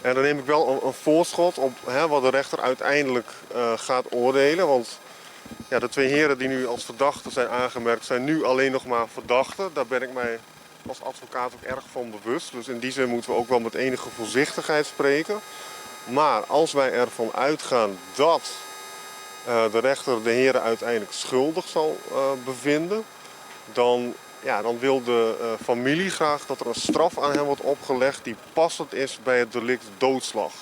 En dan neem ik wel een voorschot op wat de rechter uiteindelijk gaat oordelen. Want ja, de twee heren die nu als verdachten zijn aangemerkt, zijn nu alleen nog maar verdachten. Daar ben ik mij als advocaat ook erg van bewust. Dus in die zin moeten we ook wel met enige voorzichtigheid spreken. Maar als wij ervan uitgaan dat de rechter de heren uiteindelijk schuldig zal bevinden, dan wil de familie graag dat er een straf aan hem wordt opgelegd die passend is bij het delict doodslag.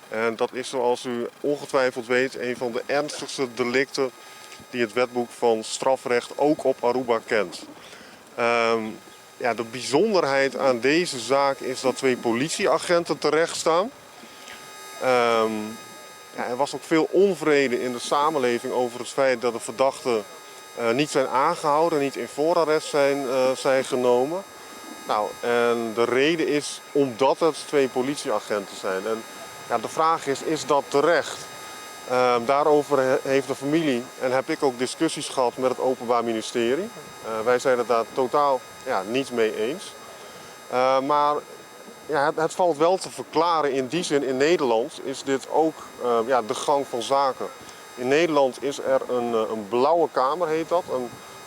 En dat is, zoals u ongetwijfeld weet, een van de ernstigste delicten die het wetboek van strafrecht ook op Aruba kent. De bijzonderheid aan deze zaak is dat twee politieagenten terecht staan. Er was ook veel onvrede in de samenleving over het feit dat de verdachten niet zijn aangehouden, niet in voorarrest zijn genomen. Nou, en de reden is omdat het twee politieagenten zijn. En ja, de vraag is dat terecht? Daarover heeft de familie en heb ik ook discussies gehad met het Openbaar Ministerie. Wij zijn het daar totaal niet mee eens. Maar het valt wel te verklaren in die zin. In Nederland is dit ook de gang van zaken. In Nederland is er een blauwe kamer, heet dat.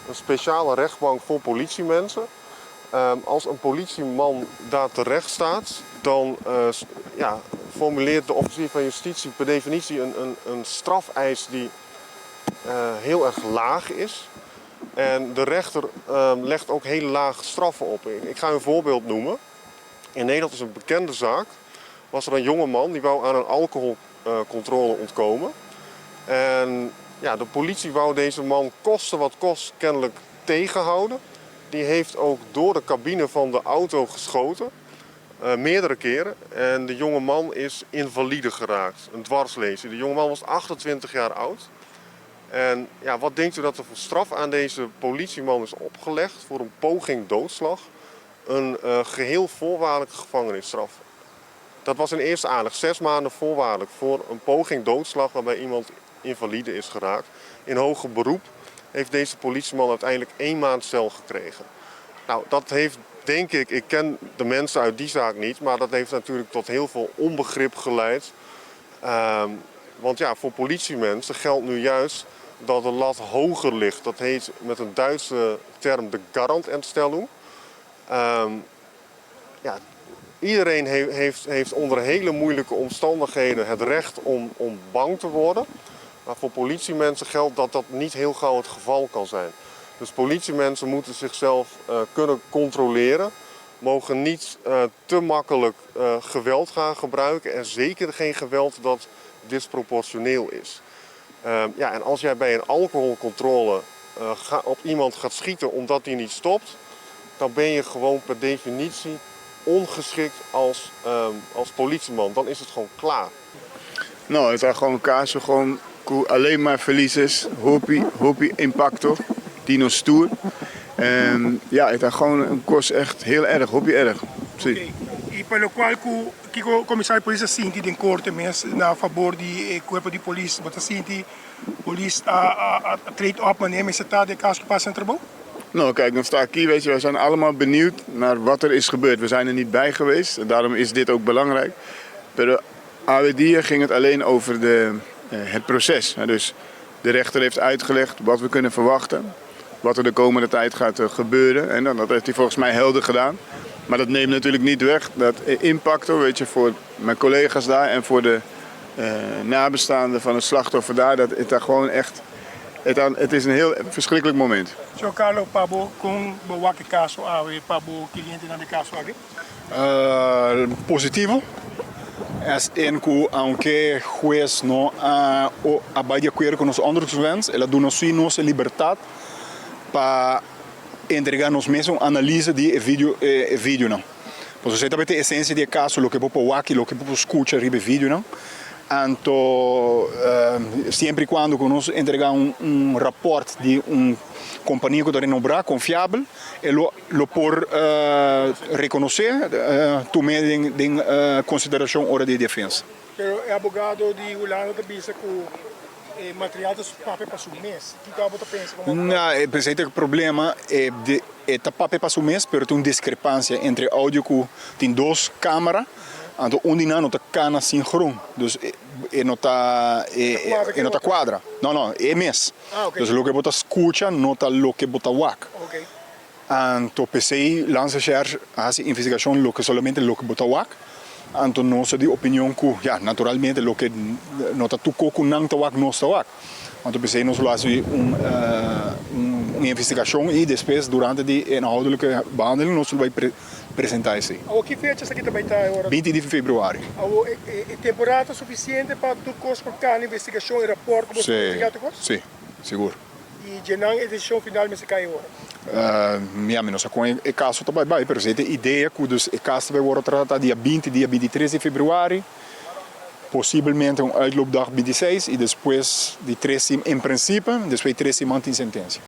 Een speciale rechtbank voor politiemensen. Als een politieman daar terecht staat, dan formuleert de officier van justitie per definitie een strafeis die heel erg laag is. En de rechter legt ook hele lage straffen op. Ik ga een voorbeeld noemen. In Nederland is een bekende zaak. Was er een jongeman die wou aan een alcoholcontrole ontkomen. En de politie wou deze man koste wat kost kennelijk tegenhouden. Die heeft ook door de cabine van de auto geschoten. Meerdere keren. En de jongeman is invalide geraakt. Een dwarslesie. De jongeman was 28 jaar oud. En wat denkt u dat er voor straf aan deze politieman is opgelegd voor een poging doodslag? Een geheel voorwaardelijke gevangenisstraf. Dat was in eerste aanleg 6 maanden voorwaardelijk voor een poging doodslag waarbij iemand invalide is geraakt. In hoger beroep heeft deze politieman uiteindelijk 1 maand cel gekregen. Nou, dat heeft, denk ik ken de mensen uit die zaak niet, maar dat heeft natuurlijk tot heel veel onbegrip geleid. Want voor politiemensen geldt nu juist dat de lat hoger ligt. Dat heet met een Duitse term de Garantentstellung. Iedereen heeft onder hele moeilijke omstandigheden het recht om bang te worden. Maar voor politiemensen geldt dat dat niet heel gauw het geval kan zijn. Dus politiemensen moeten zichzelf kunnen controleren. Mogen niet te makkelijk geweld gaan gebruiken. En zeker geen geweld dat disproportioneel is. En als jij bij een alcoholcontrole op iemand gaat schieten omdat hij niet stopt, dan ben je gewoon per definitie ongeschikt als politieman. Dan is het gewoon klaar. Nou, het is gewoon een caso, gewoon alleen maar verliezers, hoopie impacto, Dino Stoer. En het is gewoon een kost echt heel erg, hoopie erg. Okay. E pelo qual que o comissário de polícia sinti de corte mes na favor de corpo de polícia, bota sinti polícia treedt op wanneer men staat de caso que passa in tribunal? Nou kijk, dan sta ik hier, weet je, we zijn allemaal benieuwd naar wat er is gebeurd. We zijn er niet bij geweest en daarom is dit ook belangrijk. Bij de AWD ging het alleen over het proces. Dus de rechter heeft uitgelegd wat we kunnen verwachten, wat er de komende tijd gaat gebeuren. En dat heeft hij volgens mij helder gedaan. Maar dat neemt natuurlijk niet weg dat impact, weet je, voor mijn collega's daar en voor de nabestaanden van het slachtoffer daar, dat het daar gewoon echt. Het is een heel verschrikkelijk moment. Senhor Carlos, Pabo, com o caso ave, Pabo, cliente na de caso ave? Positivo. Es en que aunque juez no abade de acuerdo con los onderzoekswens, ela dá nos liberdade para entregar-nos mesmo analise de vídeo não. Pues você também tem a essência do caso, o que popo waki, o que popo escuta ribe vídeo não. Então, sempre quando nós entregamos rapport de companhia que está confiável, ele por reconhecer, tomar em consideração a hora de defesa. O advogado de Rolando também disse que material dos papéis para o mês. O que você pensa? Não, eu pensei que o problema é de papel para o mês, mas tem uma discrepância entre áudio que tem 2 câmeras. Então, onde não está cana sincron. Dus, não está quadra. Não, é mês. Ok. Dus, o que você escuta, não está o que você wak. Ok. Então, PCI lança essa investigação, o que somente o que você wak. Então, nossa de opinião que, naturalmente, o que não está tudo com não está wak, não está wak. Então, PCI nos faz uma investigação e depois, durante a inhoudelijke behandeling, nós vai apresentar isso. O que fecha aqui também está agora? 20 de fevereiro. É temporada suficiente para tu colocar a investigação e rapport que você tem? Sim, seguro. E já não é a decisão final, mas se cai agora? Minha menina, com o caso está bem, mas a ideia é que o caso vai ser tratado dia 20, dia 23 de fevereiro, possivelmente uitloopdag 26 e depois de 13 em princípio, depois 13 maanden em sentença.